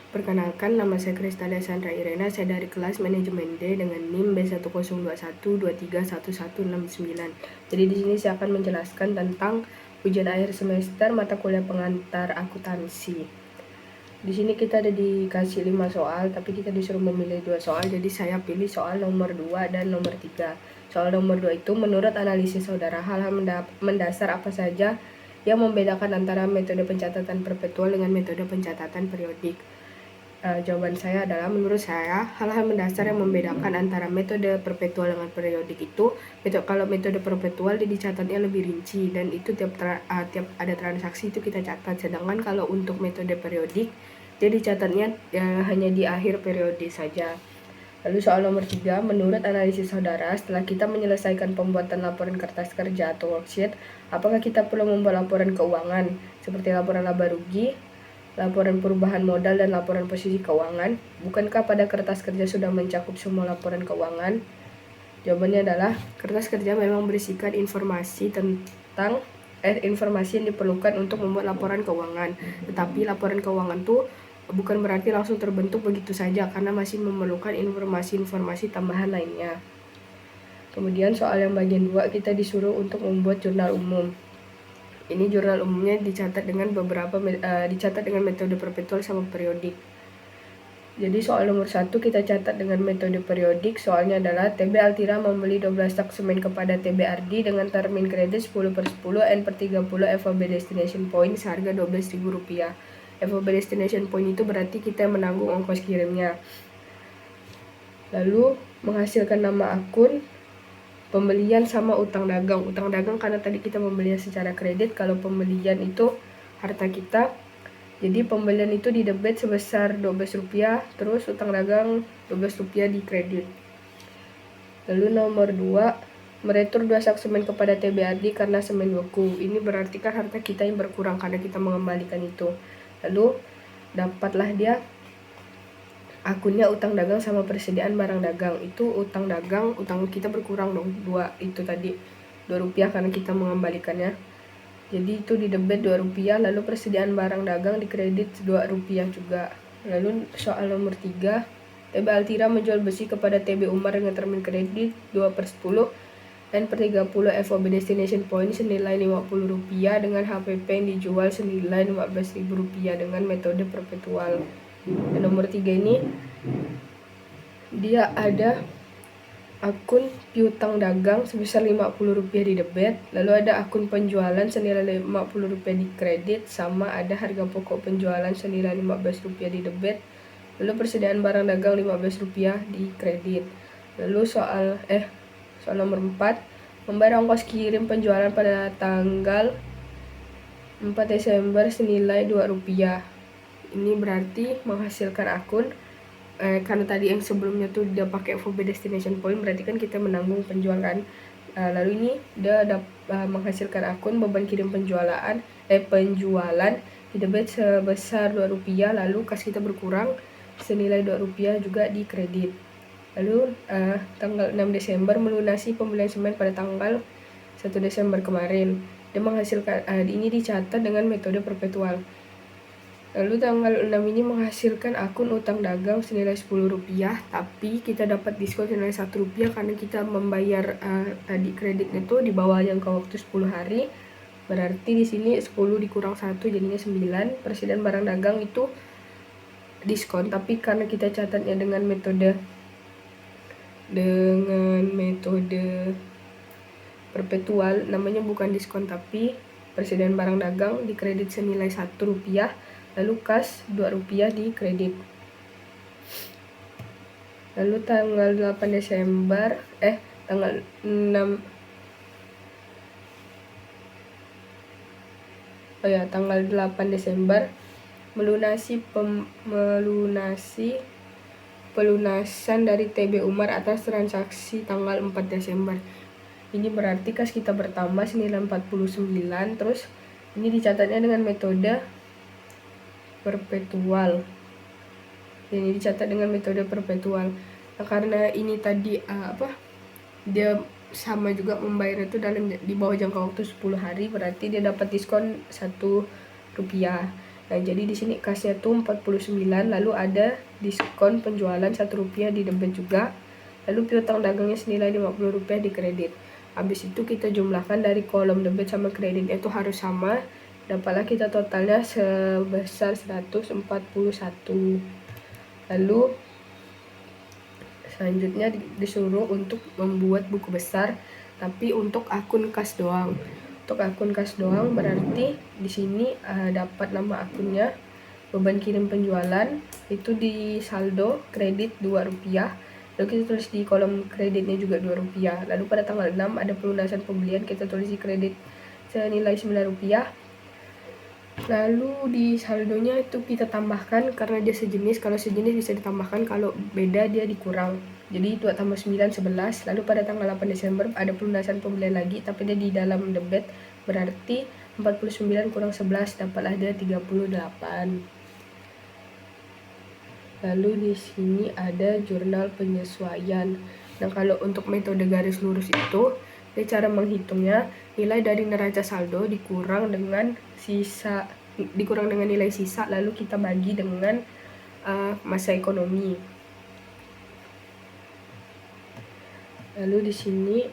Perkenalkan, nama saya Kristada Sandra Irena, saya dari kelas manajemen D dengan NIM B1021231169. Jadi di sini saya akan menjelaskan tentang ujian akhir semester mata kuliah pengantar akuntansi. Di sini kita ada dikasih 5 soal, tapi kita disuruh memilih 2 soal, jadi saya pilih soal nomor 2 dan nomor 3. Soal nomor 2 itu, menurut analisis saudara, hal-hal mendasar apa saja yang membedakan antara metode pencatatan perpetual dengan metode pencatatan periodik? Jawaban saya adalah, menurut saya hal-hal mendasar yang membedakan antara metode perpetual dengan periodik itu, kalau metode perpetual dicatatnya lebih rinci dan itu tiap ada transaksi itu kita catat, sedangkan kalau untuk metode periodik dia dicatatnya hanya di akhir periode saja. Lalu soal nomor 3, menurut analisis saudara, setelah kita menyelesaikan pembuatan laporan kertas kerja atau worksheet, apakah kita perlu membuat laporan keuangan seperti laporan laba rugi, laporan perubahan modal, dan laporan posisi keuangan? Bukankah pada kertas kerja sudah mencakup semua laporan keuangan? Jawabannya adalah, kertas kerja memang berisikan informasi tentang informasi yang diperlukan untuk membuat laporan keuangan. Tetapi laporan keuangan itu bukan berarti langsung terbentuk begitu saja, karena masih memerlukan informasi-informasi tambahan lainnya. Kemudian soal yang bagian 2, kita disuruh untuk membuat jurnal umum. Ini jurnal umumnya dicatat dengan metode perpetual sama periodik. Jadi soal nomor 1 kita catat dengan metode periodik. Soalnya adalah, TB Altira membeli 12 tak semen kepada TB Ardi dengan termin kredit 10/10 N/30 FOB destination point seharga Rp12.000. FOB destination point itu berarti kita menanggung ongkos kirimnya. Lalu menghasilkan nama akun, pembelian sama utang dagang. Utang dagang karena tadi kita membelinya secara kredit, kalau pembelian itu harta kita. Jadi pembelian itu di debit sebesar Rp12, terus utang dagang Rp12 di kredit. Lalu nomor 2, meretur 2 sak semen kepada TBRD karena semen beku. Ini berarti kan harta kita yang berkurang karena kita mengembalikan itu. Lalu dapatlah dia akunnya utang dagang sama persediaan barang dagang. Itu utang dagang, utang kita berkurang dong, 2 itu tadi Rp2 karena kita mengembalikannya. Jadi itu di debit Rp2, lalu persediaan barang dagang di kredit Rp2 juga. Lalu soal nomor 3, TB Altira menjual besi kepada TB Umar dengan termin kredit 2/10 N/30 FOB destination point senilai Rp50 dengan HPP yang dijual senilai Rp15.000 dengan metode perpetual. Dan nomor 3 ini dia ada akun piutang dagang sebesar Rp50 di debit, lalu ada akun penjualan senilai Rp50 di kredit, sama ada harga pokok penjualan senilai Rp15 di debit, lalu persediaan barang dagang Rp15 di kredit. Lalu soal nomor 4, membayar ongkos kirim penjualan pada tanggal 4 Desember senilai Rp2. Ini berarti menghasilkan akun, karena tadi yang sebelumnya tuh dia pakai FOB destination point, berarti kan kita menanggung penjualan. Lalu ini dia menghasilkan akun beban kirim penjualan di debit sebesar Rp2, lalu kas kita berkurang senilai Rp2 juga di kredit. Lalu tanggal 6 Desember melunasi pembelian semen pada tanggal 1 Desember kemarin. Dia menghasilkan ini dicatat dengan metode perpetual. Lalu tanggal 6 ini menghasilkan akun utang dagang senilai Rp10, tapi kita dapat diskon senilai Rp1 karena kita membayar tadi kreditnya itu di bawah jangka waktu 10 hari. Berarti di sini 10 dikurang 1 jadinya 9. Persediaan barang dagang itu diskon, tapi karena kita catatnya dengan metode perpetual, namanya bukan diskon tapi persediaan barang dagang di kredit senilai Rp1, lalu kas Rp2 di kredit. Lalu tanggal 8 Desember tanggal 6 tanggal 8 Desember melunasi pelunasan dari TB Umar atas transaksi tanggal 4 Desember. Ini berarti kas kita bertambah senilai 49, terus ini dicatatnya dengan metode perpetual. Ini dicatat dengan metode perpetual. Nah, karena ini tadi dia sama juga membayar itu di bawah jangka waktu 10 hari, berarti dia dapat diskon Rp1. Nah, jadi di sini kasnya tuh 49, lalu ada diskon penjualan Rp1 di debit juga. Lalu piutang dagangnya senilai Rp50 di kredit. Habis itu kita jumlahkan dari kolom debit sama kreditnya itu harus sama. Dapatlah kita totalnya sebesar 141. Lalu selanjutnya disuruh untuk membuat buku besar, tapi untuk akun kas doang. Untuk akun kas doang berarti di sini dapat nama akunnya, beban kirim penjualan itu di saldo kredit Rp2. Lalu kita tulis di kolom kreditnya juga Rp2. Lalu pada tanggal 6 ada pelunasan pembelian, kita tulis di kredit senilai Rp9. Lalu di saldonya itu kita tambahkan karena dia sejenis. Kalau sejenis bisa ditambahkan, kalau beda dia dikurang. Jadi 2 tambah 9 11. Lalu pada tanggal 8 Desember ada pelunasan pembelian lagi, tapi dia di dalam debit, berarti 49 kurang 11 dapatlah dia 38. Lalu di sini ada jurnal penyesuaian. Nah, kalau untuk metode garis lurus itu, cara menghitungnya nilai dari neraca saldo dikurang dengan nilai sisa, lalu kita bagi dengan masa ekonomi. Lalu di sini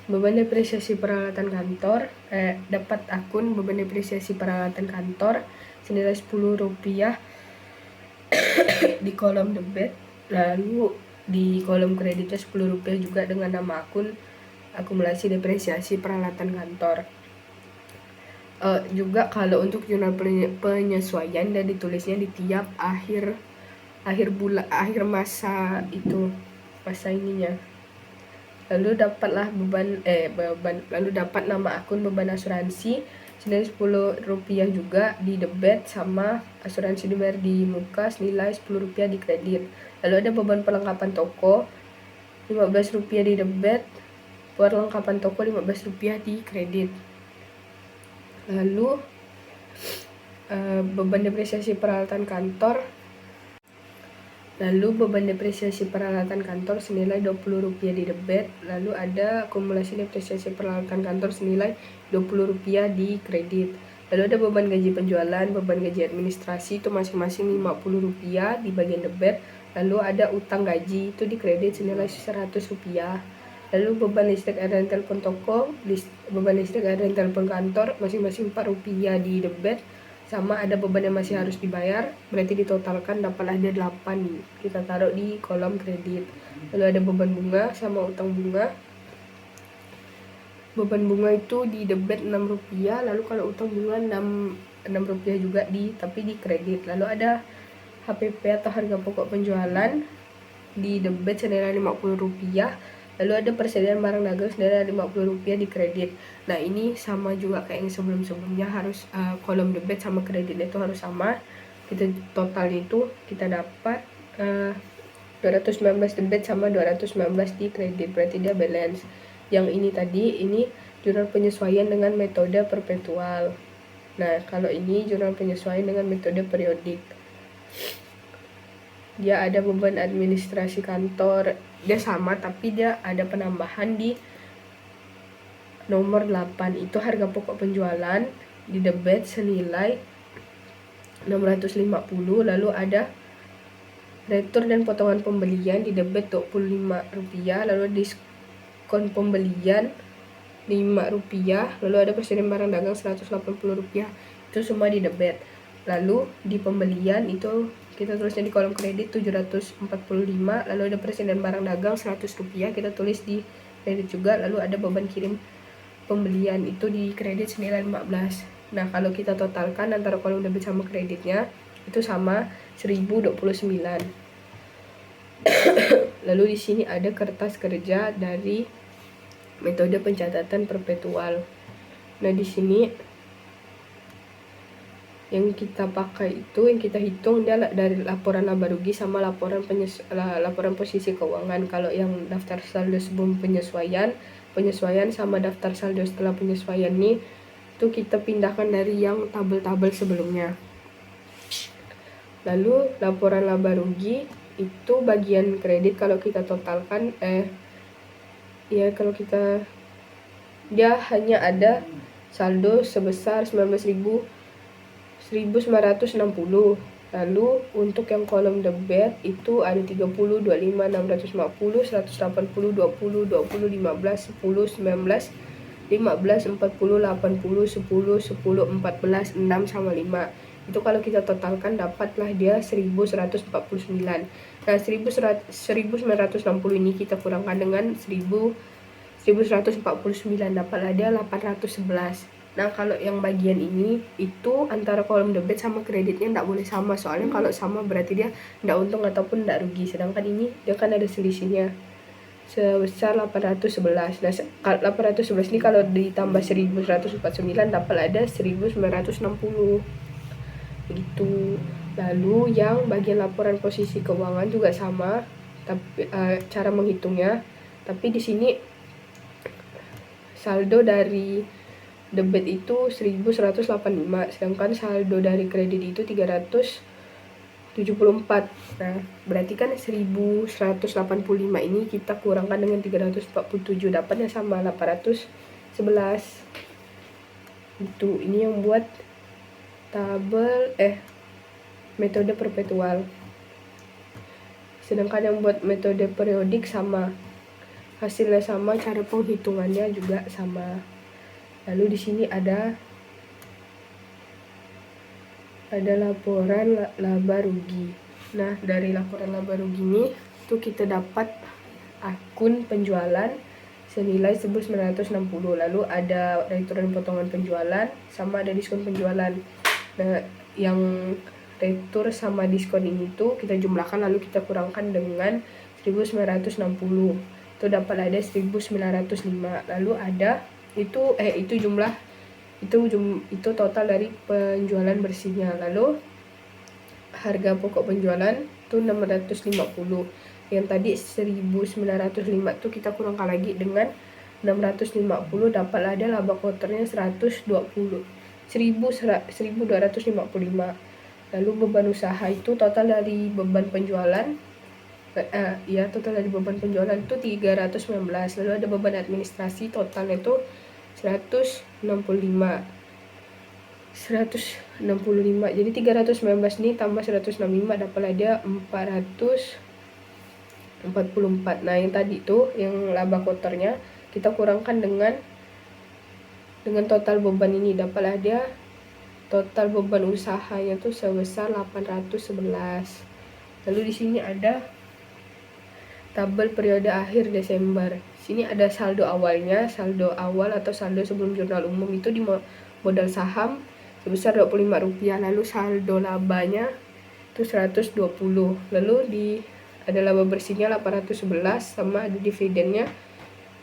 beban depresiasi peralatan kantor, dapat akun beban depresiasi peralatan kantor senilai Rp10 di kolom debit. Lalu di kolom kreditnya Rp10 juga dengan nama akun akumulasi depresiasi peralatan kantor. Juga kalau untuk jurnal penyesuaian dan ditulisnya di tiap akhir masa itu, masa ininya. Lalu dapatlah lalu dapat nama akun beban asuransi senilai Rp10 juga di debit, sama asuransi dibayar di muka senilai Rp10 di kredit. Lalu ada beban perlengkapan toko Rp15 di debit, perlengkapan toko Rp15 di kredit. Lalu beban depresiasi peralatan kantor. Senilai Rp20 di debit. Lalu ada akumulasi depresiasi peralatan kantor senilai Rp20 di kredit. Lalu ada beban gaji penjualan, beban gaji administrasi itu masing-masing Rp50 di bagian debit. Lalu ada utang gaji itu di kredit senilai Rp100. Lalu beban listrik, air, dan telepon toko, beban listrik, air, dan telepon kantor masing-masing Rp4 di debit, sama ada beban yang masih harus dibayar, berarti ditotalkan dapatlah dia 8, kita taruh di kolom kredit. Lalu ada beban bunga sama utang bunga. Beban bunga itu di debit Rp6, lalu kalau utang bunga Rp6 juga tapi di kredit. Lalu ada HPP atau harga pokok penjualan di debit senilai Rp50. Lalu ada persediaan barang dagang senilai Rp50 di kredit. Nah, ini sama juga kayak yang sebelum-sebelumnya, harus kolom debit sama kreditnya itu harus sama. Kita total itu kita dapat 219 debit sama 219 di kredit, berarti dia balance. Yang ini tadi, ini jurnal penyesuaian dengan metode perpetual. Nah, kalau ini jurnal penyesuaian dengan metode periodik. Dia ada beban administrasi kantor, dia sama tapi dia ada penambahan di nomor 8, itu harga pokok penjualan di debit senilai Rp650. Lalu ada retur dan potongan pembelian di debit Rp25, lalu diskon pembelian Rp5, lalu ada persediaan barang dagang Rp180, itu semua di debit. Lalu di pembelian itu kita tulisnya di kolom kredit Rp745, lalu ada persediaan barang dagang Rp100, kita tulis di kredit juga. Lalu ada beban kirim pembelian itu di kredit senilai 15. Nah, kalau kita totalkan antara kolom debit sama kreditnya itu sama 1029. Lalu di sini ada kertas kerja dari metode pencatatan perpetual. Nah, di sini yang kita pakai itu, yang kita hitung dia dari laporan laba rugi sama laporan posisi keuangan. Kalau yang daftar saldo sebelum penyesuaian sama daftar saldo setelah penyesuaian nih, itu kita pindahkan dari yang tabel-tabel sebelumnya. Lalu laporan laba rugi itu bagian kredit, kalau kita totalkan dia hanya ada saldo sebesar 1960. Lalu untuk yang kolom debit itu ada 30, 25, 650, 180, 20, 20, 15, 10, 19, 15, 40, 80, 10, 10, 14, 6 sama 5. Itu kalau kita totalkan dapatlah dia 1149. Nah, 1960 ini kita kurangkan dengan 1149, dapatlah dia 811. Nah, kalau yang bagian ini itu antara kolom debit sama kreditnya tidak boleh sama, soalnya kalau sama berarti dia tidak untung ataupun tidak rugi. Sedangkan ini dia kan ada selisihnya sebesar 811. Nah, 811 ini kalau ditambah 1149 dapat ada 1960 begitu. Lalu yang bagian laporan posisi keuangan juga sama, tapi cara menghitungnya. Tapi di sini saldo dari debit itu 1185, sedangkan saldo dari kredit itu 374. Nah, berarti kan 1185 ini kita kurangkan dengan 347, dapatnya sama 811. Itu ini yang buat tabel metode perpetual. Sedangkan yang buat metode periodik sama, hasilnya sama, cara penghitungannya juga sama. Lalu di sini ada laporan laba rugi. Nah, dari laporan laba rugi ini tuh kita dapat akun penjualan senilai 1960. Lalu ada return potongan penjualan sama ada diskon penjualan. Nah, yang retur sama diskon ini tuh kita jumlahkan lalu kita kurangkan dengan 1960. Itu dapat ada 1905. Lalu ada itu jumlah itu total dari penjualan bersihnya. Lalu harga pokok penjualan itu 650. Yang tadi 1905 tuh kita kurangkan lagi dengan 650, dapat ada laba kotornya 120. 1255. Lalu beban usaha itu total dari beban penjualan total dari beban penjualan itu 319. Lalu ada beban administrasi totalnya itu 165. Jadi 319 ini tambah 165 dapatlah dia 444. Nah, yang tadi itu yang laba kotornya kita kurangkan dengan total beban ini, dapatlah dia total beban usahanya tuh sebesar 811. Lalu di sini ada tabel periode akhir Desember. Sini ada saldo awalnya, saldo awal atau saldo sebelum jurnal umum itu di modal saham sebesar Rp25. Lalu saldo labanya itu 120. Lalu ada laba bersihnya 811 sama ada dividennya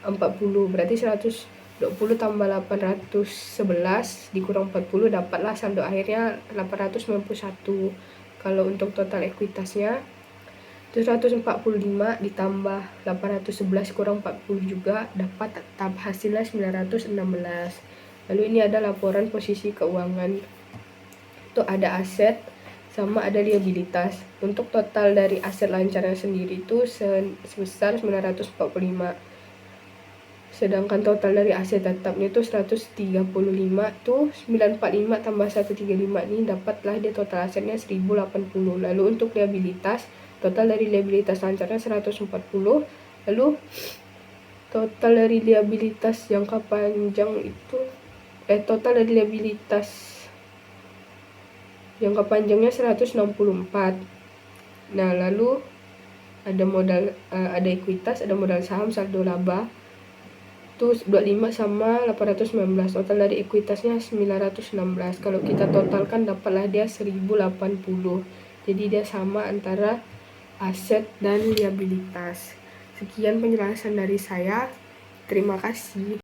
40. Berarti 120 tambah 811 dikurang 40 dapatlah saldo akhirnya 891. Kalau untuk total ekuitasnya itu 145 ditambah 811 kurang 40 juga dapat tetap hasilnya 916. Lalu ini ada laporan posisi keuangan. Itu ada aset sama ada liabilitas. Untuk total dari aset lancarnya sendiri itu sebesar 945. Sedangkan total dari aset tetapnya itu 135 tuh 945 tambah 135 ini dapatlah dia total asetnya 1080. Lalu untuk liabilitas, total dari liabilitas lancarnya 140. Lalu total dari liabilitas jangka panjang itu total dari liabilitas jangka panjangnya 164. Nah, lalu ada modal ada ekuitas, ada modal saham, saldo laba itu 25 sama 819. Total dari ekuitasnya 916. Kalau kita totalkan dapatlah dia 1080. Jadi dia sama antara aset dan liabilitas. Sekian penjelasan dari saya. Terima kasih.